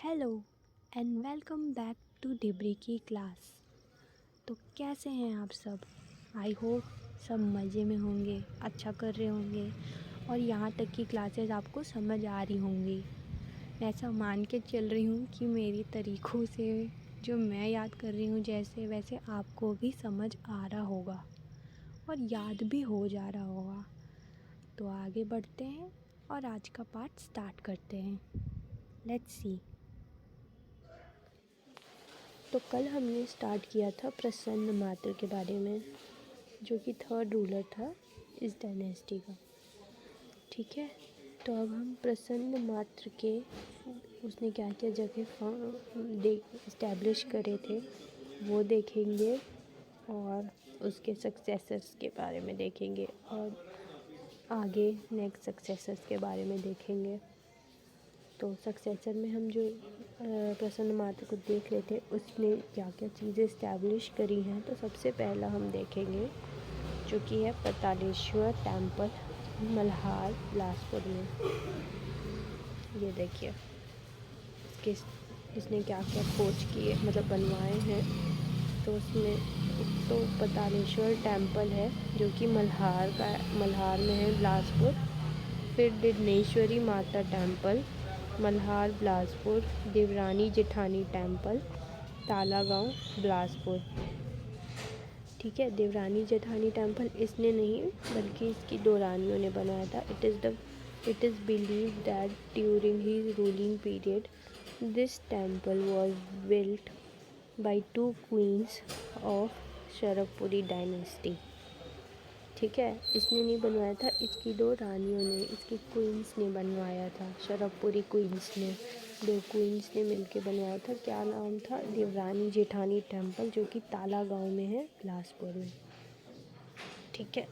Hello and welcome back to Dibri की class. तो कैसे हैं आप सब? आई होप सब मज़े में होंगे, अच्छा कर रहे होंगे और यहाँ तक की क्लासेस आपको समझ आ रही होंगी। मैं ऐसा मान के चल रही हूँ कि मेरी तरीक़ों से जो मैं याद कर रही हूँ जैसे वैसे आपको भी समझ आ रहा होगा और याद भी हो जा रहा होगा। तो आगे बढ़ते हैं और आज का पार्ट स्टार्ट करते हैं। Let's see. तो कल हमने स्टार्ट किया था प्रसन्न मात्र के बारे में, जो कि थर्ड रूलर था इस डायनेस्टी का। ठीक है, तो अब हम प्रसन्न मात्र के उसने क्या क्या जगह इस्टेब्लिश करे थे वो देखेंगे और उसके सक्सेसर्स के बारे में देखेंगे और आगे नेक्स्ट सक्सेसर्स के बारे में देखेंगे। तो सक्सेसर में हम जो प्रसन्न मात्र को देख लेते उसने क्या क्या चीज़ें इस्टेब्लिश करी हैं। तो सबसे पहला हम देखेंगे जो कि है पतालेश्वर टेम्पल मल्हार बिलासपुर में। ये देखिए इसने क्या क्या खोज किए मतलब बनवाए हैं। तो उसमें तो पतालेश्वर टेम्पल है जो कि मल्हार में है बिलासपुर। फिर दिनेश्वरी माता टेम्पल मल्हार बिलासपुर। देवरानी जेठानी टेम्पल तालागांव बिलासपुर। ठीक है, देवरानी जेठानी टेम्पल इसने नहीं बल्कि इसकी दो रानियों ने बनाया था। It is believe that during his ruling period this temple was built by two queens of Sharabhpuri dynasty. ठीक है, इसने नहीं बनवाया था, इसकी दो रानियों ने, इसकी क्वींस ने बनवाया था। शरवपुरी क्वींस ने, दो क्वींस ने मिलके बनवाया था। क्या नाम था? देवरानी जेठानी टेम्पल, जो कि ताला गांव में है बिलासपुर में। ठीक है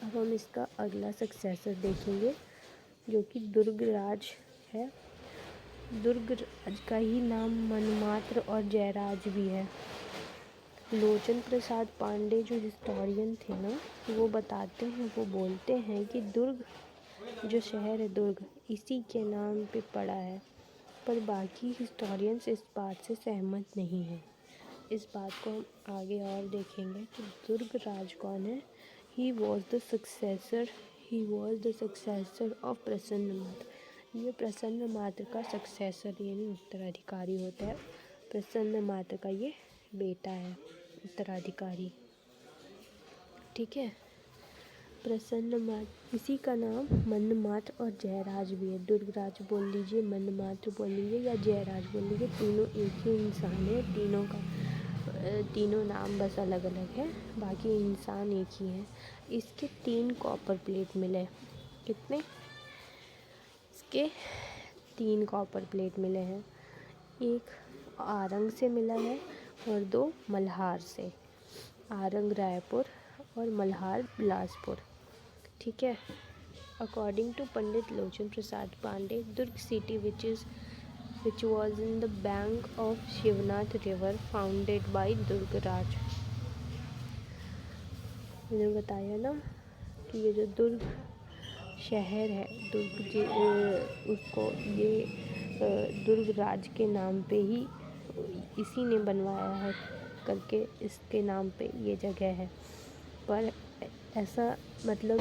अब हम इसका अगला सक्सेसर देखेंगे जो कि दुर्गराज है। दुर्गराज का ही नाम मनमात्र और जयराज भी है। लोचन प्रसाद पांडे जो हिस्टोरियन थे ना, वो बताते हैं, वो बोलते हैं कि दुर्ग जो शहर है दुर्ग इसी के नाम पे पड़ा है। पर बाकी हिस्टोरियंस इस बात से सहमत नहीं हैं। इस बात को हम आगे और देखेंगे कि दुर्ग राज कौन है। ही वॉज द सक्सेसर ऑफ प्रसन्न मात्र। ये प्रसन्न मात्र का सक्सेसर यानी उत्तराधिकारी होता है। प्रसन्न मात्र का ये बेटा है उत्तराधिकारी। ठीक है, प्रसन्न मात्र इसी का नाम मनमात्र और जयराज भी है। दुर्गराज बोल लीजिए, मनमात्र बोल लीजिए या जयराज बोल लीजिए, तीनों एक ही इंसान है। तीनों नाम बस अलग अलग है, बाकी इंसान एक ही है। इसके 3 कॉपर प्लेट मिले। कितने? इसके 3 कॉपर प्लेट मिले हैं। एक आरंग से मिला है और 2 मल्हार से। आरंग रायपुर और मल्हार बिलासपुर। ठीक है, according to Pandit Lochan Prasad Pandey, Durg city which was in the bank of Shivnath river founded by Durgraj. मैंने बताया ना कि ये जो दुर्ग शहर है उसको ये दुर्गराज के नाम पे ही इसी ने बनवाया है करके इसके नाम पे ये जगह है। पर ऐसा मतलब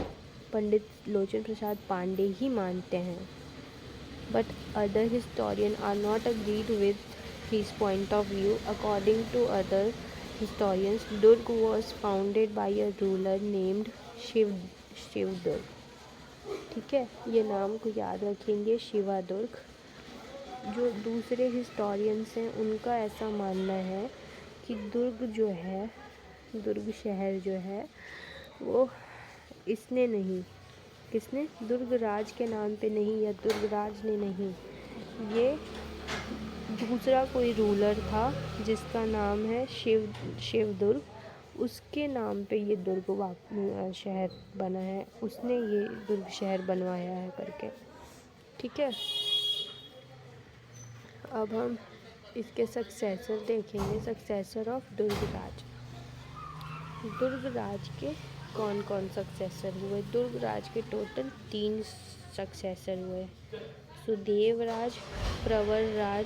पंडित लोचन प्रसाद पांडे ही मानते हैं। But other historian are not agreed with his point of view. According to other historians, Durg was founded by a ruler named Shivdurg. ठीक है, ये नाम को याद रखेंगे, शिवादुर्ग। जो दूसरे हिस्टोरियंस हैं उनका ऐसा मानना है कि दुर्ग जो है, दुर्ग शहर जो है वो इसने नहीं, किसने? दुर्गराज के नाम पे नहीं या दुर्गराज ने नहीं, ये दूसरा कोई रूलर था जिसका नाम है शिवदुर्ग। उसके नाम पे ये दुर्ग शहर बना है, उसने ये दुर्ग शहर बनवाया है करके। ठीक है, अब हम इसके सक्सेसर देखेंगे, सक्सेसर ऑफ दुर्गराज। दुर्गराज के कौन कौन सक्सेसर हुए? दुर्गराज के टोटल 3 सक्सेसर हुए। सुदेवराज, प्रवरराज,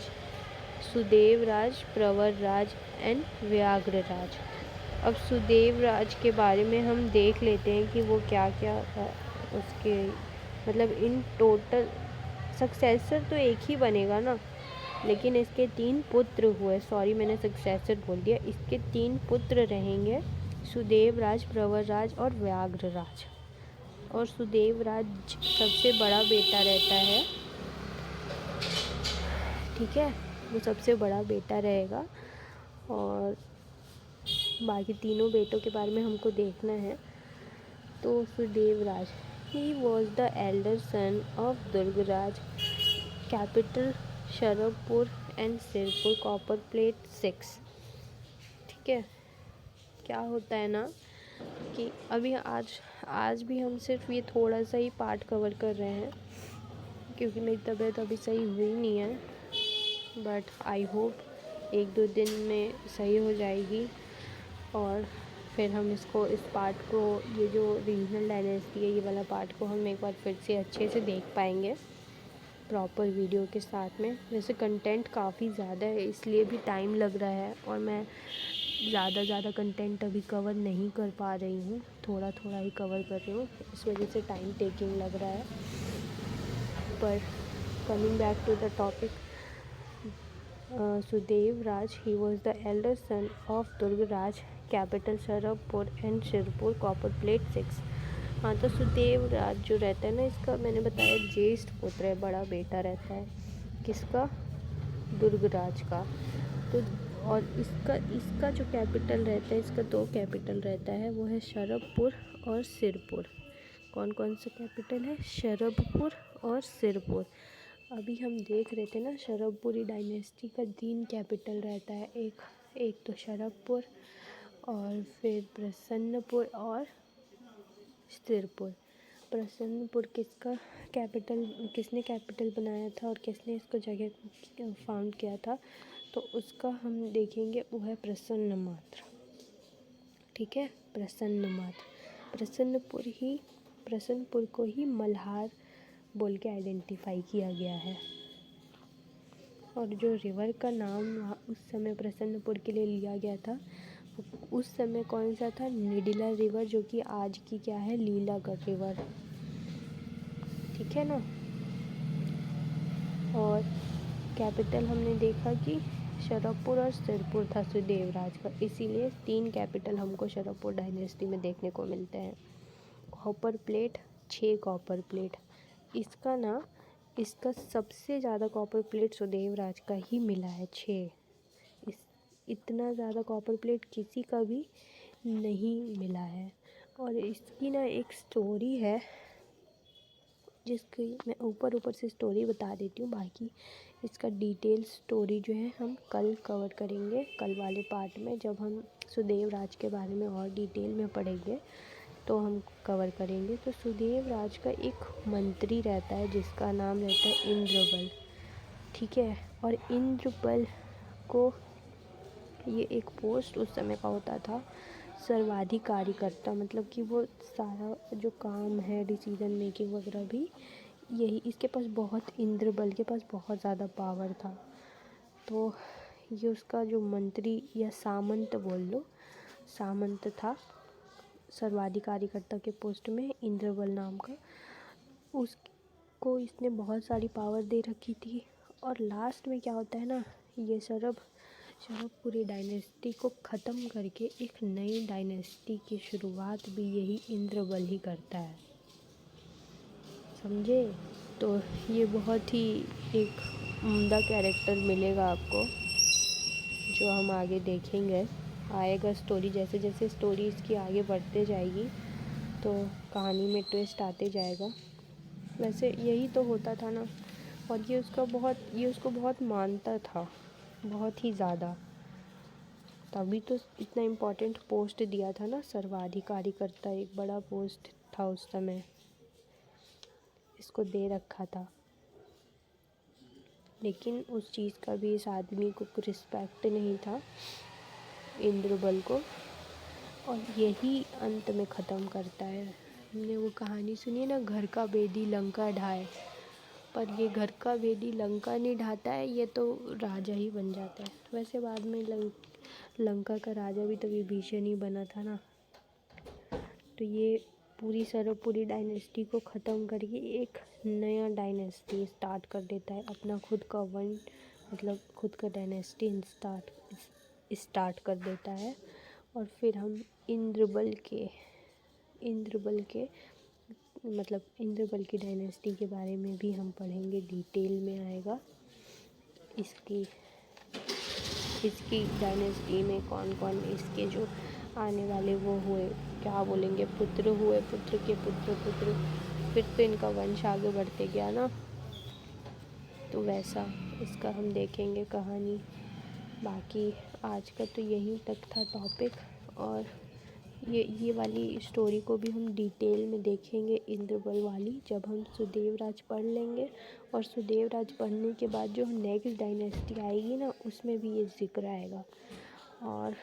सुदेवराज, प्रवरराज एंड व्याघ्रराज। अब सुदेवराज के बारे में हम देख लेते हैं कि वो क्या क्या उसके मतलब इन टोटल सक्सेसर तो एक ही बनेगा ना, लेकिन इसके 3 पुत्र हुए। सॉरी मैंने सक्सेसर बोल दिया। इसके 3 पुत्र रहेंगे, सुदेवराज, प्रवरराज और व्याघ्रराज। और सुदेवराज सबसे बड़ा बेटा रहता है, ठीक है, वो सबसे बड़ा बेटा रहेगा। और बाकी तीनों बेटों के बारे में हमको देखना है। तो Sudevraj, he was the elder son of Durgraj, capital Sharabhpur and Sirpur, copper plate 6। ठीक है, क्या होता है ना कि अभी आज भी हम सिर्फ ये थोड़ा सा ही पार्ट कवर कर रहे हैं, क्योंकि मेरी तबीयत अभी सही हुई नहीं है, बट आई होप 1-2 दिन में सही हो जाएगी। और फिर हम इस पार्ट को, ये जो रीजनल डायनेस्टी है, ये वाला पार्ट को हम एक बार फिर से अच्छे से देख पाएंगे प्रॉपर वीडियो के साथ में। वैसे कंटेंट काफ़ी ज़्यादा है, इसलिए भी टाइम लग रहा है, और मैं ज़्यादा कंटेंट अभी कवर नहीं कर पा रही हूँ, थोड़ा ही कवर कर रही हूँ, इस वजह से टाइम टेकिंग लग रहा है। पर coming back to the topic, Sudevraj, he was the elder son of Durgraj, capital Sharabhpur and Sirpur, copper plate 6। हाँ, तो सुदेवराज जो रहता है ना, इसका मैंने बताया ज्येष्ठ पुत्र है, बड़ा बेटा रहता है। किसका? दुर्गराज का। तो और इसका जो कैपिटल रहता है, इसका 2 कैपिटल रहता है, वो है शरभपुर और सिरपुर। कौन कौन सा कैपिटल है? शरभपुर और सिरपुर। अभी हम देख रहे थे ना, शरभपुरी डायनेस्टी का 3 कैपिटल रहता है, एक तो शरभपुर, और फिर प्रसन्नपुर और सिरपुर। प्रसन्नपुर किसने कैपिटल बनाया था और किसने इसको जगह फाउंड किया था, तो उसका हम देखेंगे, वो है प्रसन्नमात्र। ठीक है, प्रसन्नमात्र। प्रसन्नपुर को ही मल्हार बोल के आइडेंटिफाई किया गया है। और जो रिवर का नाम उस समय प्रसन्नपुर के लिए लिया गया था, उस समय कौन सा था? निडिला रिवर, जो कि आज की क्या है? लीलागढ़ रिवर। ठीक है ना। और कैपिटल हमने देखा कि शरभपुर और सिरपुर था सुदेवराज का, इसीलिए 3 कैपिटल हमको शरभपुर डायनेस्टी में देखने को मिलते हैं। Copper plate, 6 copper plate. इसका सबसे ज़्यादा कॉपर प्लेट सुदेवराज का ही मिला है, 6। इतना ज़्यादा कॉपर प्लेट किसी का भी नहीं मिला है। और इसकी ना एक स्टोरी है, जिसकी मैं ऊपर से स्टोरी बता देती हूँ, बाकी इसका डिटेल स्टोरी जो है हम कल कवर करेंगे, कल वाले पार्ट में, जब हम सुदेवराज के बारे में और डिटेल में पढ़ेंगे तो हम कवर करेंगे। तो सुदेवराज का एक मंत्री रहता है, जिसका नाम रहता है इंद्रबल। ठीक है, और इंद्रबल को ये एक पोस्ट उस समय का होता था, सर्वाधिकारकर्ता, मतलब कि वो सारा जो काम है, डिसीजन मेकिंग वगैरह भी यही, इसके पास इंद्रबल के पास बहुत ज़्यादा पावर था। तो ये उसका जो मंत्री या सामंत बोल लो, सामंत था, सर्वाधिकारकर्ता के पोस्ट में इंद्रबल नाम का। उसको इसने बहुत सारी पावर दे रखी थी। और लास्ट में क्या होता है ना, ये शरभपुरी डायनेस्टी को ख़त्म करके एक नई डायनेस्टी की शुरुआत भी यही इंद्रबल ही करता है, समझे। तो ये बहुत ही एक उम्दा कैरेक्टर मिलेगा आपको, जो हम आगे देखेंगे। आएगा स्टोरी, जैसे जैसे स्टोरी इसकी आगे बढ़ते जाएगी तो कहानी में ट्विस्ट आते जाएगा। वैसे यही तो होता था ना। और ये उसको बहुत मानता था, बहुत ही ज़्यादा, तभी तो इतना इम्पोर्टेंट पोस्ट दिया था ना, सर्वाधिकारकर्ता, एक बड़ा पोस्ट था उस समय, इसको दे रखा था। लेकिन उस चीज़ का भी इस आदमी को रिस्पेक्ट नहीं था, इंद्रबल को, और यही अंत में ख़त्म करता है। हमने वो कहानी सुनी है ना, घर का बेदी लंका ढाए, पर ये घर का भेदी लंका नहीं ढाता है, ये तो राजा ही बन जाता है। वैसे बाद में लंका का राजा भी तो विभीषण ही बना था ना। तो ये पूरी सरवपुरी डायनेस्टी को ख़त्म करके एक नया डायनेस्टी स्टार्ट कर देता है, अपना खुद का मतलब खुद का डायनेस्टी स्टार्ट कर देता है। और फिर हम इंद्रबल की डायनेस्टी के बारे में भी हम पढ़ेंगे, डिटेल में आएगा। इसकी डायनेस्टी में कौन कौन इसके जो आने वाले वो हुए, क्या बोलेंगे, पुत्र हुए, पुत्र के पुत्र, फिर तो इनका वंश आगे बढ़ते गया ना। तो वैसा इसका हम देखेंगे कहानी। बाकी आज का तो यहीं तक था टॉपिक, और ये वाली स्टोरी को भी हम डिटेल में देखेंगे, इंद्रबल वाली, जब हम सुदेवराज पढ़ लेंगे। और सुदेवराज पढ़ने के बाद जो नेक्स्ट डायनेस्टी आएगी ना, उसमें भी ये जिक्र आएगा। और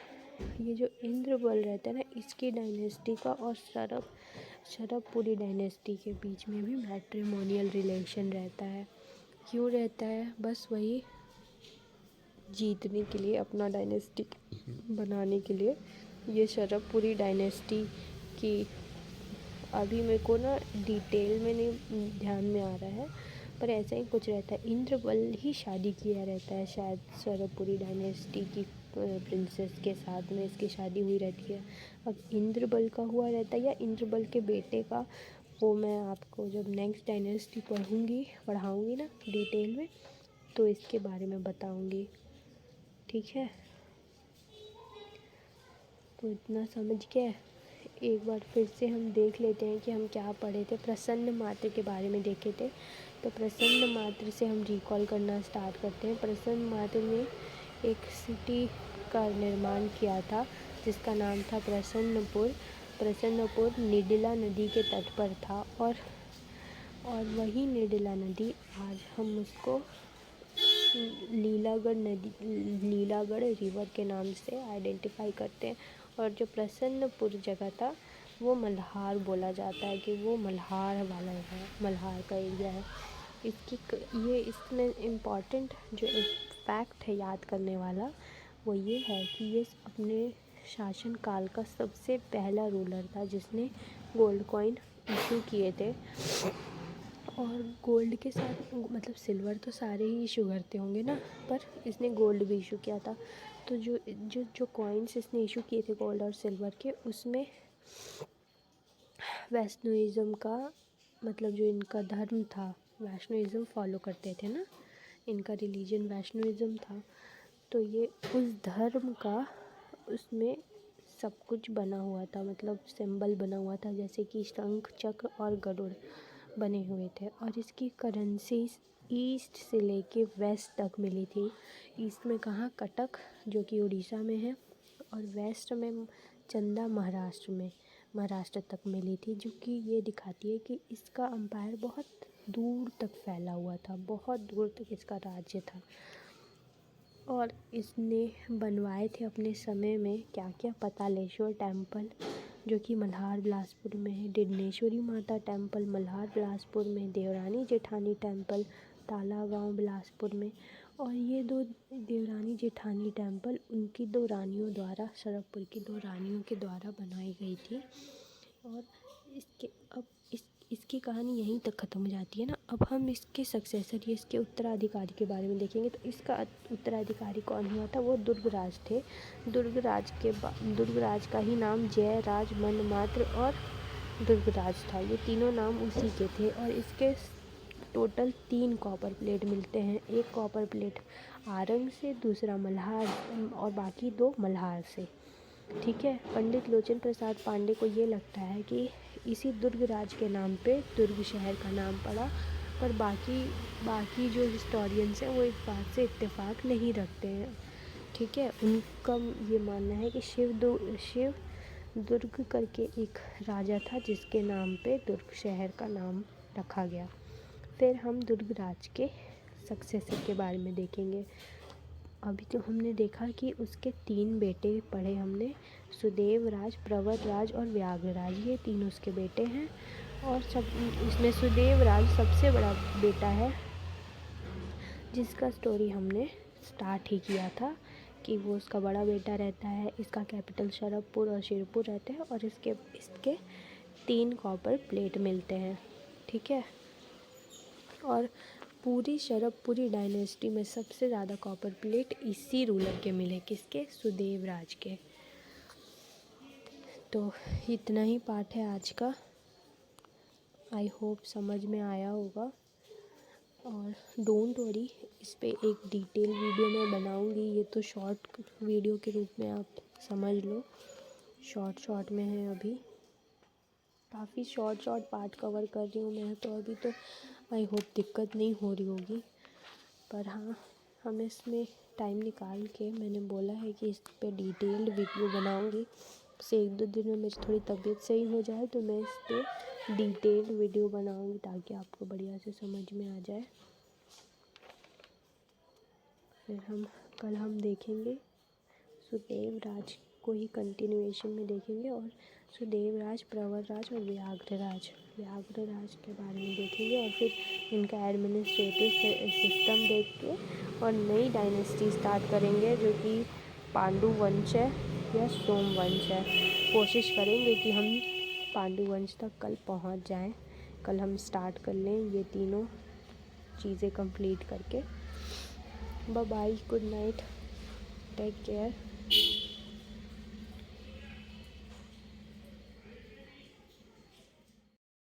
ये जो इंद्रबल रहता है ना, इसकी डायनेस्टी का और सरवपुरी डायनेस्टी के बीच में भी मैट्रिमोनियल रिलेशन रहता है। क्यों रहता है? बस वही जीतने के लिए, अपना डायनेस्टी बनाने के लिए। ये सरवपुरी डायनेस्टी की अभी मेरे को ना डिटेल में नहीं ध्यान में आ रहा है, पर ऐसा ही कुछ रहता है। इंद्रबल ही शादी किया रहता है शायद सरवपुरी डायनेस्टी की प्रिंसेस के साथ में इसकी शादी हुई रहती है। अब इंद्रबल का हुआ रहता है या इंद्रबल के बेटे का, वो मैं आपको जब नेक्स्ट डायनेस्टी पढ़ाऊँगी ना डिटेल में, तो इसके बारे में बताऊँगी। ठीक है, तो इतना समझ गए। एक बार फिर से हम देख लेते हैं कि हम क्या पढ़े थे। प्रसन्न मात्र के बारे में देखे थे, तो प्रसन्न मात्र से हम रिकॉल करना स्टार्ट करते हैं। प्रसन्न मात्र ने एक सिटी का निर्माण किया था जिसका नाम था प्रसन्नपुर निडिला नदी के तट पर था। और वही निडिला नदी आज हम उसको लीलागढ़ रिवर के नाम से आइडेंटिफाई करते हैं। और जो प्रसन्नपुर जगह था वो मल्हार बोला जाता है, कि वो मल्हार वाला है, मल्हार का एरिया है। इसमें इम्पॉर्टेंट जो एक फैक्ट है याद करने वाला, वो ये है कि ये अपने शासन काल का सबसे पहला रूलर था जिसने गोल्ड कॉइन इशू किए थे। और गोल्ड के साथ मतलब सिल्वर तो सारे ही इशू करते होंगे ना, पर इसने गोल्ड भी इशू किया था। तो जो कॉइन्स इसने इशू किए थे गोल्ड और सिल्वर के, उसमें वैष्णोइज़्म का मतलब जो इनका धर्म था, वैष्णोइज़्म फॉलो करते थे ना, इनका रिलीजन वैष्णोइज़्म था। तो ये उस धर्म का उसमें सब कुछ बना हुआ था, मतलब सिंबल बना हुआ था, जैसे कि शंख चक्र और गरुड़ बने हुए थे। और इसकी करेंसी ईस्ट से लेके वेस्ट तक मिली थी। ईस्ट में कहाँ? कटक, जो कि उड़ीसा में है, और वेस्ट में चंदा, महाराष्ट्र तक मिली थी, जो कि ये दिखाती है कि इसका एम्पायर बहुत दूर तक फैला हुआ था, बहुत दूर तक इसका राज्य था। और इसने बनवाए थे अपने समय में क्या क्या? पतालेश्वर टेम्पल, जो कि मल्हार बिलासपुर में है, डिडनेश्वरी माता टेम्पल मल्हार बिलासपुर में, देवरानी जेठानी टेम्पल ताला गांव बिलासपुर में। और ये दो देवरानी जेठानी टेम्पल उनकी दो रानियों द्वारा, सरवपुर की दो रानियों के द्वारा बनाई गई थी। और इसकी कहानी यहीं तक ख़त्म हो जाती है ना। अब हम इसके सक्सेसर या इसके उत्तराधिकारी के बारे में देखेंगे। तो इसका उत्तराधिकारी कौन हुआ था? वो दुर्गराज थे। दुर्गराज का ही नाम जयराज, मनमात्र और दुर्गराज था। ये तीनों नाम उसी के थे। और इसके टोटल 3 कॉपर प्लेट मिलते हैं। एक कॉपर प्लेट आरंग से, दूसरा मल्हार और बाकी 2 मल्हार से। ठीक है। पंडित लोचन प्रसाद पांडे को ये लगता है कि इसी दुर्गराज के नाम पे दुर्ग शहर का नाम पड़ा, पर बाकी जो हिस्टोरियंस हैं वो इस बात से इत्तेफाक नहीं रखते हैं। ठीक है। उनका ये मानना है कि शिव दुर्ग करके एक राजा था जिसके नाम पे दुर्ग शहर का नाम रखा गया। फिर हम दुर्गराज के सक्सेसर के बारे में देखेंगे। अभी तो हमने देखा कि उसके 3 बेटे पढ़े हमने, सुदेवराज, प्रवरराज और व्याघ्रराज, ये 3 उसके बेटे हैं। और सब इसमें सुदेवराज सबसे बड़ा बेटा है, जिसका स्टोरी हमने स्टार्ट ही किया था कि वो उसका बड़ा बेटा रहता है, इसका कैपिटल शरभपुर और शिरपुर रहते हैं और इसके 3 कॉपर प्लेट मिलते हैं, ठीक है। और पूरी शरभपुरी डायनेस्टी में सबसे ज़्यादा कॉपर प्लेट इसी रूलर के मिले, किसके, सुदेव राज के। तो इतना ही पार्ट है आज का, आई होप समझ में आया होगा। और डोंट वरी, इस पे एक डिटेल वीडियो मैं बनाऊंगी, ये तो शॉर्ट वीडियो के रूप में आप समझ लो, शॉर्ट में है अभी, काफ़ी शॉर्ट पार्ट कवर कर रही हूँ मैं तो अभी, तो आई होप दिक्कत नहीं हो रही होगी। पर हाँ, हम इसमें टाइम निकाल के, मैंने बोला है कि इस पे डिटेल्ड वीडियो बनाऊंगी, से 1-2 दिन में मेरी थोड़ी तबीयत सही हो जाए तो मैं इस पर डिटेल्ड वीडियो बनाऊंगी ताकि आपको बढ़िया से समझ में आ जाए। फिर कल हम देखेंगे सुदेव राज को ही कंटिन्यूएशन में देखेंगे, और सुदेव राज, प्रवर राज और व्याघ्रराज के बारे में देखेंगे, और फिर इनका एडमिनिस्ट्रेटिव सिस्टम देख के और नई डायनेस्टी स्टार्ट करेंगे जो कि पांडु वंश है या सोम वंश है। कोशिश करेंगे कि हम पांडु वंश तक कल पहुंच जाएं, कल हम स्टार्ट कर लें ये तीनों चीज़ें कंप्लीट करके। Bye bye, good night, take care.